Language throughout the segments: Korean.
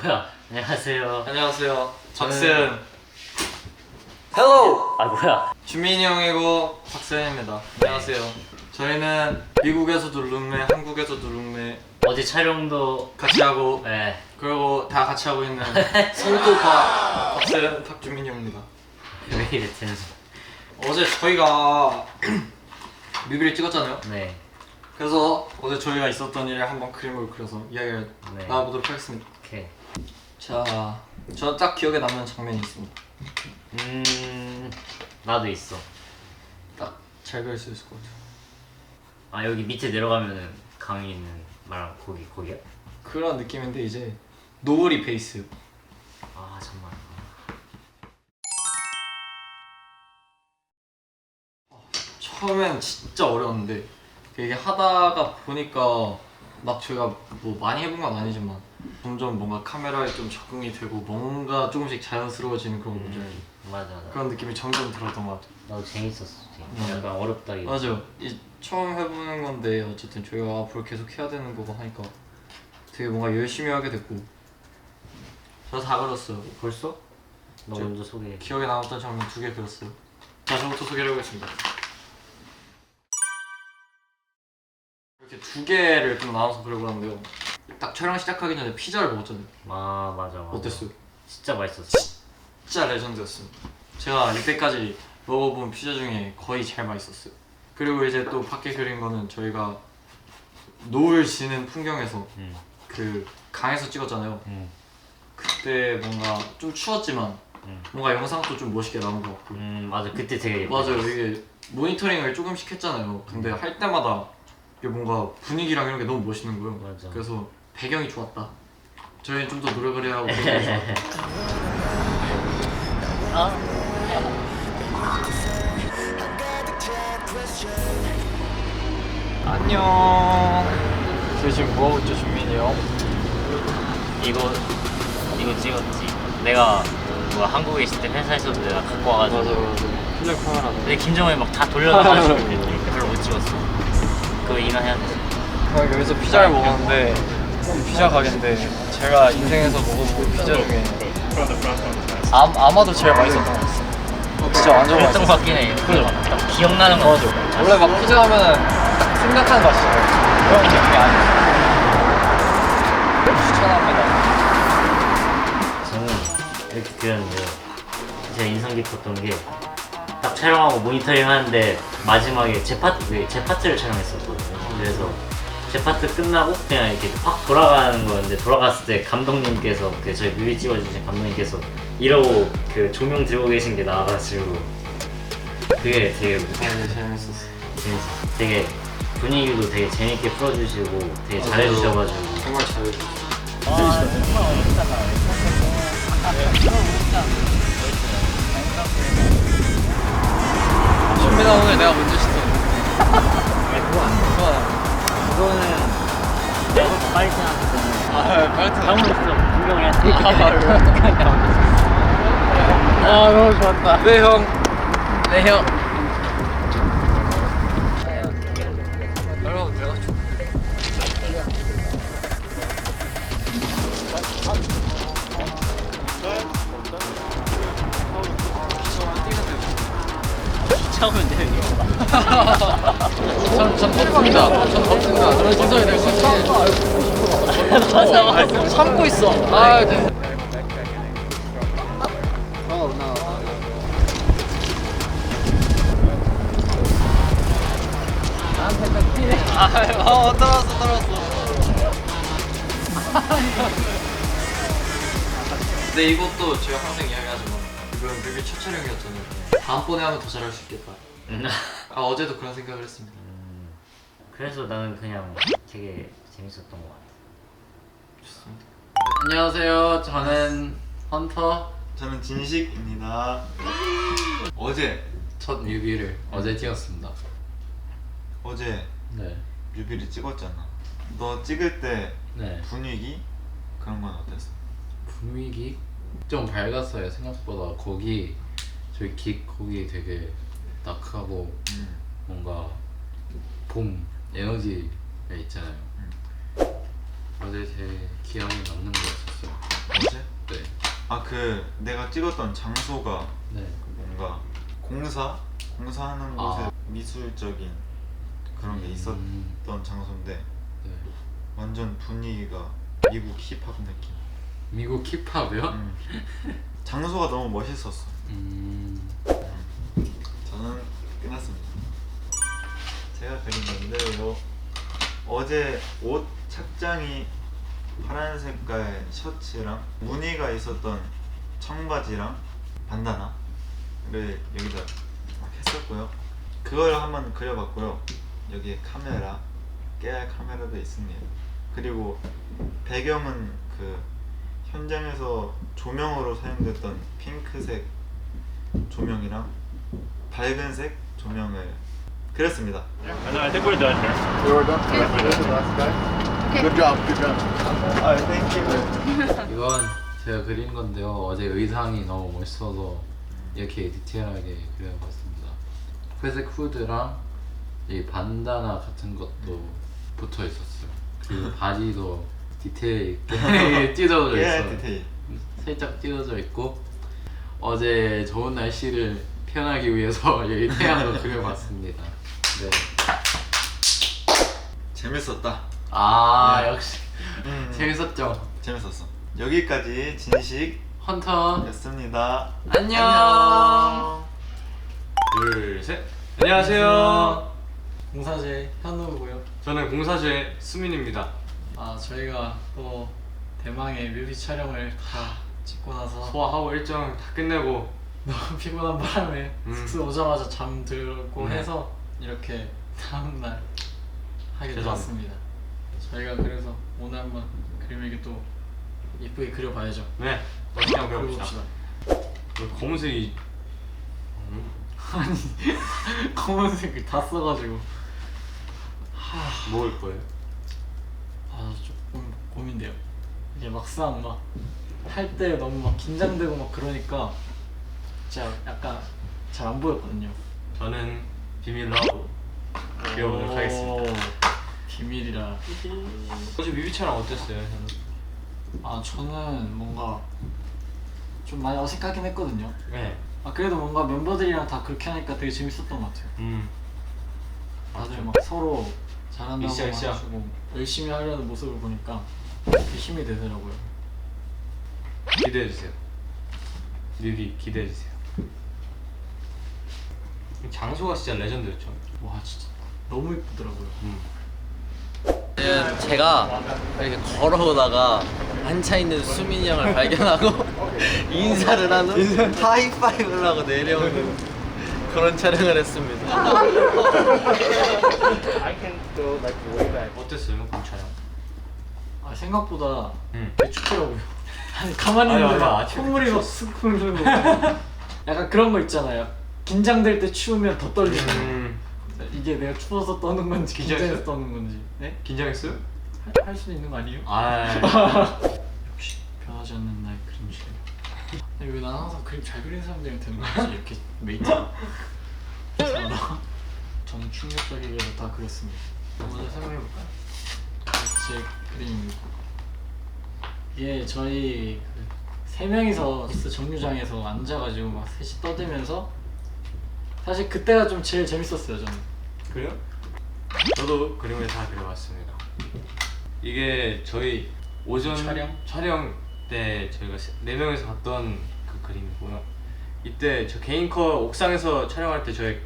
뭐야? 안녕하세요. 안녕하세요. 박세은. 헬로! 아 뭐야? 주민이 형이고 박세은입니다. 안녕하세요. 저희는 미국에서도 룸메, 한국에서도 룸메 어제 촬영도 같이 하고 네. 그리고 다 같이 하고 있는 성토파 박세은, 박주민이 형입니다. 왜 이래 텐션? 어제 저희가 뮤비를 찍었잖아요. 네. 그래서 어제 저희가 있었던 일을 한번 그림으로 그려서 이야기를 네. 나눠보도록 하겠습니다. 오케이. 자, 저는 딱 기억에 남는 장면이 있습니다. 나도 있어. 딱 잘 그릴 수 있을 것 같아요. 아 여기 밑에 내려가면은 강이 있는 말랑 거기야? 그런 느낌인데 이제 노을이 베이스. 아 정말. 처음엔 진짜 어려웠는데 이게 하다가 보니까 막 저희가 뭐 많이 해본 건 아니지만 점점 뭔가 카메라에 좀 적응이 되고 뭔가 조금씩 자연스러워지는 그런 거죠. 맞아. 그런 느낌이 점점 들었던 것 같아요. 나도 재밌었어. 약간 어렵다 이거. 맞아요. 이 처음 해보는 건데 어쨌든 저희가 앞으로 계속 해야 되는 거고 하니까 되게 뭔가 열심히 하게 됐고 저 다 그렸어요. 벌써? 너 저- 먼저 소개해. 기억에 남았던 장면 2개 그렸어요. 자, 저부터 소개를 해보겠습니다. 이렇게 2개를 좀 나눠서 그려보았는데요. 딱 촬영 시작하기 전에 피자를 먹었잖아요. 아 맞아. 어땠어요? 진짜 맛있었어. 진짜 레전드였습니다. 제가 이때까지 먹어본 피자 중에 거의 제일 맛있었어요. 그리고 이제 또 밖에 그린 거는 저희가 노을 지는 풍경에서 그 강에서 찍었잖아요. 그때 뭔가 좀 추웠지만 뭔가 영상도 좀 멋있게 나온 것 같고. 맞아. 그때 되게 맞아요. 이게 모니터링을 조금씩 했잖아요. 근데 할 때마다 이게 뭔가 분위기랑 이런 게 너무 멋있는 거예요. 맞아. 그래서 배경이 좋았다. 저희는 좀 더 노력을 해야 하고 배경이 좋았다. 안녕. 저희 지금 뭐 하고 있죠, 준민이 형? 이거 찍었지. 내가 뭐 한국에 있을 때 회사에서도 내가 갖고 와가지고. 맞아. 필름 카메라. 근데 김정은이 막 다 돌려놔가지고 별로 못 찍었어. 그거 인화해야 돼. 여기서 피자를 먹었는데 피자 가게인데 제가 인생에서 먹어본 피자 중에 아마도 제일 맛있었던 것 같았어요. 진짜 완전 그랬던 것 맛있었어요. 같긴 해. 그래. 딱 기억나는 거 같아. 원래 막 피자 하면은 딱 생각하는 맛이잖아요. 그런 게 그게 아니었어요. 추천합니다. 저는 이렇게 그렸는데요. 제가 인상 깊었던 게 딱 촬영하고 모니터링 하는데 마지막에 제 파트를 촬영했었거든요. 그래서 제 파트 끝나고 그냥 이렇게 확 돌아가는 거였는데 돌아갔을 때 감독님께서 그 저희 뮤비 찍어주신 감독님께서 이러고 그 조명 들고 계신 게 나와가지고 그게 되게 재밌었어요. 재밌었어요. 되게 분위기도 되게 재밌게 풀어주시고 되게 잘해주셔가지고 정말 잘해주셨어요. 준민아 오늘 내가 먼저 씻어. 그거 아니야. 그거는 내가 더 빨리 생각했잖아. 아, 빨리 타. 잘못했어. 분명히 했지. 아, 너무 좋았다. 네, 형. 네, 형. 여러분, 내가 좀. 처음은 되는 거. 전 덥습니다. 전 덥습니다. 저는 진성이 될 수 있어요. 맞아. 참고 있어. 아, 네. 떨어졌어. 근데 이것도 제가 항상 이야기하지만 이건 뮤비 첫 촬영이었잖아요. 다음번에 하면 더 잘할 수 있겠다. 아, 어제도 그런 생각을 했습니다. 그래서 나는 그냥 되게 재밌었던 것 같아. 좋습니다. 안녕하세요. 저는 헌터. 저는 진식입니다. 어제 첫 뮤비를 어제 찍었습니다. 어제 네. 뮤비를 찍었잖아. 너 찍을 때 네. 분위기 그런 건 어땠어? 분위기 좀 밝았어요. 생각보다 거기 거기 되게 다크하고 뭔가 봄 에너지가 있잖아요. 어제 제 기억에 남는 거 있었어요. 어제? 네. 아 그 내가 찍었던 장소가 네. 뭔가 공사하는 곳에 아. 미술적인 그런 게 있었던 장소인데 네. 완전 분위기가 미국 힙합 느낌. 미국 힙합이요? 장소가 너무 멋있었어. 저는 끝났습니다. 제가 그린 건데요. 어제 옷 착장이 파란 색깔 셔츠랑 무늬가 있었던 청바지랑 반다나를 여기다 막 했었고요. 그걸 한번 그려봤고요. 여기에 카메라, 깨알 카메라도 있습니다. 그리고 배경은 그 현장에서 조명으로 사용됐던 핑크색 조명이랑 밝은색 조명을 그렸습니다. And I think we're done here. 아, 땡큐. 이건 제가 그린 건데요. 어제 의상이 너무 멋있어서 이렇게 디테일하게 그려봤습니다. 회색 후드랑 이 반다나 같은 것도 붙어 있었어요. 그리고 바지도 디테일 있게 찢어져 예, 있어요. 디테일. 살짝 찢어져 있고 어제 좋은 날씨를 표현하기 위해서 여기 태양도 그려봤습니다. 네. 재밌었다. 아 네. 역시 재밌었죠. 재밌었어. 여기까지 진식이었습니다. 헌터 안녕. 둘, 셋. 안녕하세요. 공사제 현우고요. 저는 공사제 수민입니다. 저희가 또 대망의 뮤비 촬영을 다 찍고 나서 소화하고 일정 다 끝내고 너무 피곤한 바람에 숙소 오자마자 잠들고 네. 해서 이렇게 다음날 하게 죄송합니다. 되었습니다. 저희가 그래서 오늘 한번 그림에게 또 예쁘게 그려봐야죠. 네, 멋있게 한번 그려봅시다. 검은색이 검은색을 다 써가지고 뭐일 거예요? 조금 고민돼요. 이게 막상 막 할 때 너무 막 긴장되고 막 그러니까 진짜 약간 잘 안 보였거든요. 저는 비밀로 하고 그려보도록 하겠습니다. 비밀이라. 어제 뮤비 촬영 어땠어요, 저는? 저는 뭔가 좀 많이 어색하긴 했거든요. 네. 그래도 뭔가 member들이랑 다 그렇게 하니까 되게 재밌었던 것 같아요. 다들 막 서로 잘한다고 으쌰으쌰. 해주고 열심히 하려는 모습을 보니까 되게 힘이 되더라고요. 기대해 주세요. 뮤비 기대해 주세요. 장소가 진짜 레전드였죠. 와 진짜 너무 예쁘더라고요. 제가 이렇게 걸어오다가 앉아있는 수민이 형을 발견하고 인사를 하는 하이파이브를 하고 내려오는 그런 촬영을 했습니다. 어땠어요, 본 촬영? 생각보다 응. 되게 춥더라고요. 아니 가만히 아니, 있는데 맞아. 막 콧물이 막 쓱 흐르고 약간 그런 거 있잖아요. 긴장될 때 추우면 더 떨리는. 이게 내가 추워서 떠는 건지 긴장했어요? 긴장해서 떠는 건지. 네? 긴장했어요? 할 수도 있는 거 아니에요? 역시 변하지 않는 나의 그림실. 근데 왜 나는 항상 그림 잘 그리는 사람들이 되는 거지? 이렇게 메이트 이상하다. 저는 충격적이게도 다 그렸습니다. 먼저 설명해볼까요? 제 그림입니다. 이게 저희 세 명이서 버스 정류장에서 앉아가지고 막 셋이 떠들면서 사실 그때가 좀 제일 재밌었어요. 저는. 그래요? 저도 그림을 다 그려봤습니다. 이게 저희 오전 촬영 때 저희가 4명이서 봤던 그 그림이고요. 이때 저 개인 컷 옥상에서 촬영할 때 저희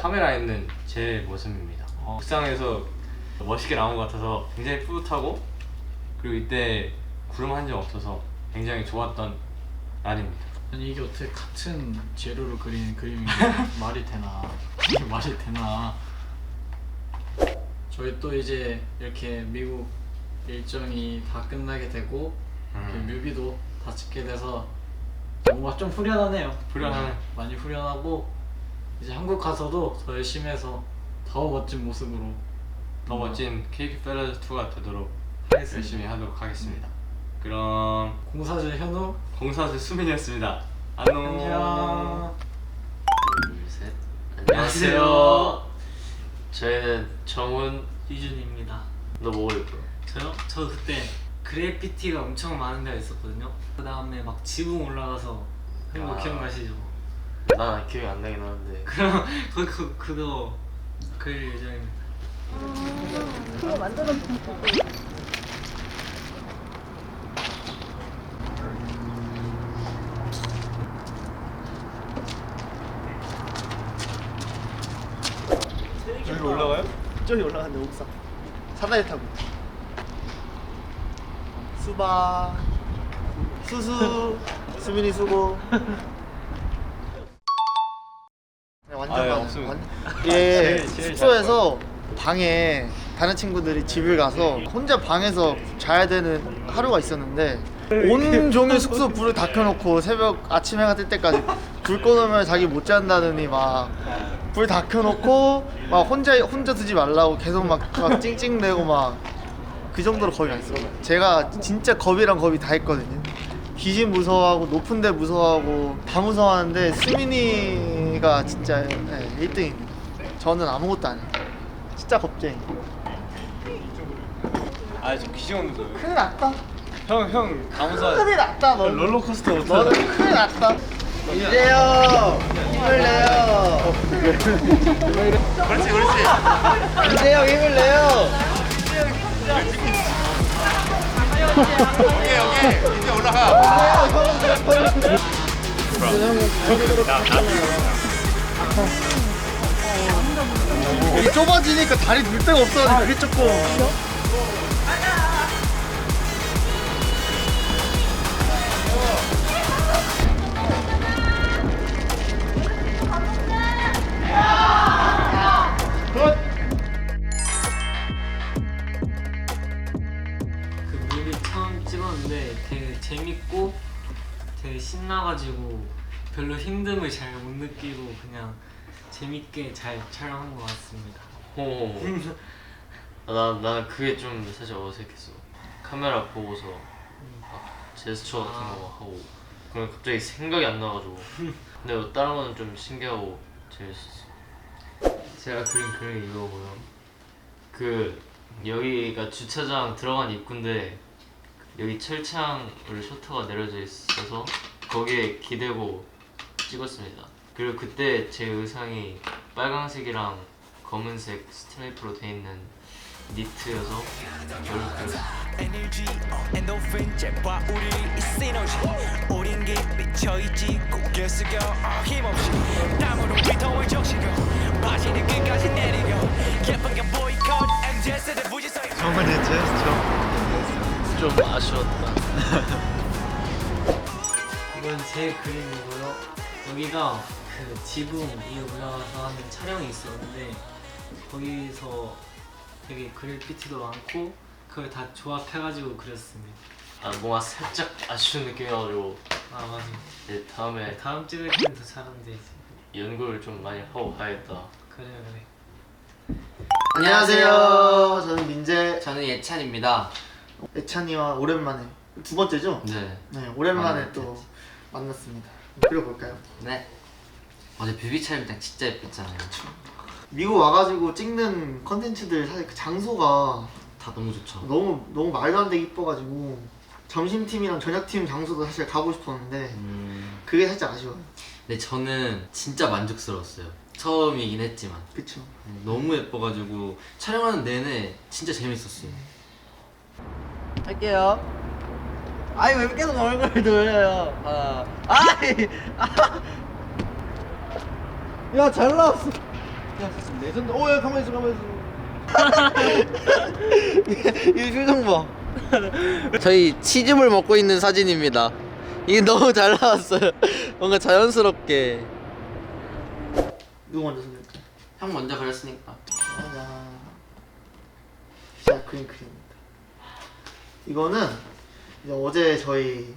카메라에 있는 제 모습입니다. 옥상에서 멋있게 나온 것 같아서 굉장히 뿌듯하고, 그리고 이때 구름 한 점 없어서 굉장히 좋았던 날입니다. 아니 이게 어떻게 같은 재료로 그린 그림인데 말이 되나? 이게 말이 되나? 저희 또 이제 이렇게 미국 일정이 다 끝나게 되고 이렇게 뮤비도 다 찍게 돼서 뭔가 좀 후련하네요. 후련하네. 많이 후련하고 이제 한국 가서도 더 열심히 해서 더 멋진 모습으로 더 멋진 케이크 페레즈 2가 되도록 하겠습니다. 열심히 하도록 하겠습니다. 그럼 공사제 현우 공사수 수민이었습니다. 안녕. 안녕. 둘셋 안녕하세요. 저희는 정훈 이준입니다. 너 뭐 입고? 저요? 저 그때 그래피티가 엄청 많은 데가 있었거든요. 그 다음에 막 지붕 올라가서 그런 거 아. 기억나시죠? 난 기억이 안 나긴 하는데. 그럼 그거 그릴 예정입니다. 저기 올라가요? 저기 올라갔는데 옥상 사다리 타고 수박 수수 수민이 수고 완전 아예 많아요. 없습니다. 예, 숙소에서 방에 다른 친구들이 집을 가서 혼자 방에서 자야 되는 하루가 있었는데 온종일 숙소 불을 다 켜놓고 새벽 아침 해가 뜰 때까지 불 꺼놓으면 자기 못 잔다느니 막 불 다 켜놓고 막 혼자 두지 말라고 계속 막 찡찡대고 막 그 정도로 겁이 났어요. 제가 진짜 겁이랑 겁이 다 있거든요. 귀신 무서워하고 높은 데 무서워하고 다 무서워하는데 수민이가 진짜 1등입니다. 저는 아무것도 안 해요. 진짜 겁쟁이. 아저 귀신 무서워요. 큰일 났다. 형 가무사 큰일 났다 너. 롤러코스터 너는 큰일 났다. 이제요 힘을 내요. 그렇지. 이제요 힘을 내요. 이 좁아지니까 다리 둘 데가 없어. 그게 조금. 그 뮤비 처음 찍었는데 되게 재밌고 되게 신나가지고 별로 힘듦을 잘 못 느끼고 그냥 재밌게 잘 촬영한 것 같습니다. 나는 그게 좀 사실 어색했어. 카메라 보고서 막 제스처 같은 거 하고 그럼 갑자기 생각이 안 나가지고. 근데 다른 거는 좀 신기하고 재밌었어. 제가 그린 그림이 이거고요. 그 여기가 주차장 들어간 입구인데 여기 철창으로 셔터가 내려져 있어서 거기에 기대고 찍었습니다. 그리고 그때 제 의상이 빨강색이랑 검은색 스트라이프로 돼 있는 니트여서 별로 그렸어요. 에너지 엔도핀 제발 우리 이 시너지 우린 깊이 처있지 고개 숙여 힘없이 땀으로 위통을 적시고 바지는 끝까지 내리고 예쁜 게 보이콧 MZ 세대 부지성 저번에 제스처 좀 아쉬웠다. 이건 제 그림이고요. 여기가 그 지붕 위에 올라가서 하는 촬영이 있었는데 거기서 되게 그래피티도 많고 그걸 다 조합해가지고 그렸습니다. 아 뭔가 살짝 아쉬운 느낌이어가지고 아 맞아. 이제 다음에 다음 찍을 때는 더 잘하는데 연구를 좀 많이 하고 가야겠다. 그래. 안녕하세요. 저는 민재 저는 예찬입니다. 애찬이와 오랜만에 두 번째죠? 네. 네, 오랜만에 만났죠. 또 만났습니다. 그려볼까요? 네. 어제 뮤비 촬영장 진짜 예뻤잖아요. 미국 와가지고 찍는 컨텐츠들 사실 그 장소가 다 너무 좋죠. 너무 말도 안 되게 이뻐가지고 점심팀이랑 저녁팀 장소도 사실 가고 싶었는데 그게 살짝 아쉬워요. 근데 저는 진짜 만족스러웠어요. 처음이긴 했지만 그쵸? 너무 예뻐가지고 촬영하는 내내 진짜 재밌었어요. 할게요. 아니 왜 계속 얼굴을 돌려요? 야 잘 나왔어. 야 레전드. 야 가만히 있어. 이 표정 봐. 저희 치즈볼 먹고 있는 사진입니다. 이게 너무 잘 나왔어요. 뭔가 자연스럽게. 누구 먼저 손댈까? 형 먼저 그렸으니까. 자 그림입니다. 이거는 이제 어제 저희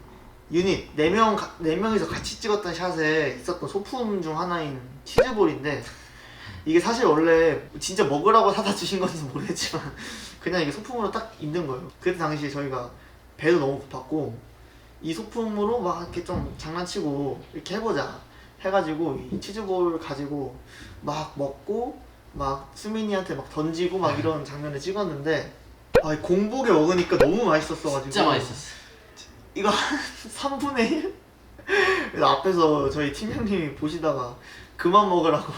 유닛 4명이서 같이 찍었던 샷에 있었던 소품 중 하나인 치즈볼인데 이게 사실 원래 진짜 먹으라고 사다 주신 건지 모르겠지만 그냥 이게 소품으로 딱 있는 거예요. 그때 당시에 저희가 배도 너무 고팠고 이 소품으로 막 이렇게 좀 장난치고 이렇게 해보자 해가지고 이 치즈볼 가지고 막 먹고 막 수민이한테 막 던지고 막 이런 장면을 찍었는데 아, 공복에 먹으니까 너무 맛있었어가지고 진짜 맛있었어. 이거 한 3분의 1? 그래서 앞에서 저희 팀장님이 보시다가 그만 먹으라고.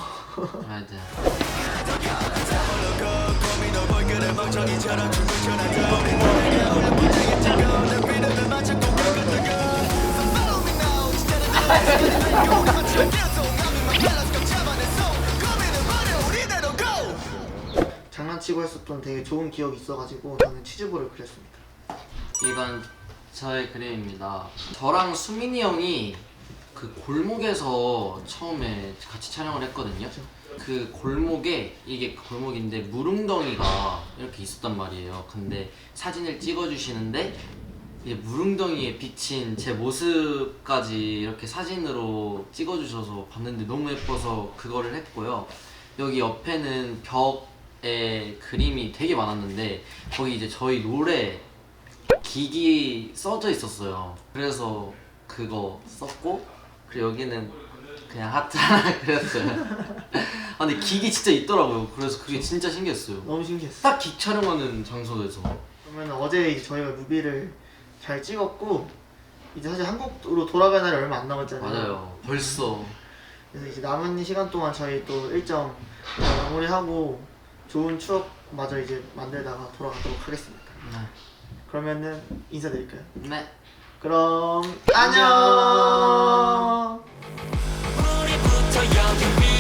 맞아. 장난치고 했었던 되게 좋은 기억이 있어가지고 저는 치즈볼을 그렸습니다. 이건 저의 그림입니다. 저랑 수민이 형이 그 골목에서 처음에 같이 촬영을 했거든요. 그 골목에, 이게 골목인데 무릉덩이가 이렇게 있었단 말이에요. 근데 사진을 찍어주시는데 이제 무릉덩이에 비친 제 모습까지 이렇게 사진으로 찍어주셔서 봤는데 너무 예뻐서 그거를 했고요. 여기 옆에는 벽에 그림이 되게 많았는데 거기 이제 저희 노래 기기 써져 있었어요. 그래서 그거 썼고, 그리고 여기는 그냥 하트 하나 그렸어요. 아 근데 기기 진짜 있더라고요. 그래서 그게 진짜 신기했어요. 너무 신기했어. 딱 기 촬영하는 장소에서. 그러면 어제 이제 저희가 뮤비를 잘 찍었고 이제 사실 한국으로 돌아갈 날이 얼마 안 남았잖아요. 맞아요. 벌써. 그래서 이제 남은 시간 동안 저희 또 일정 잘 마무리하고 좋은 추억마저 이제 만들다가 돌아가도록 하겠습니다. 네. 그러면은 인사드릴까요? 네. 그럼 안녕. 우리부터 여기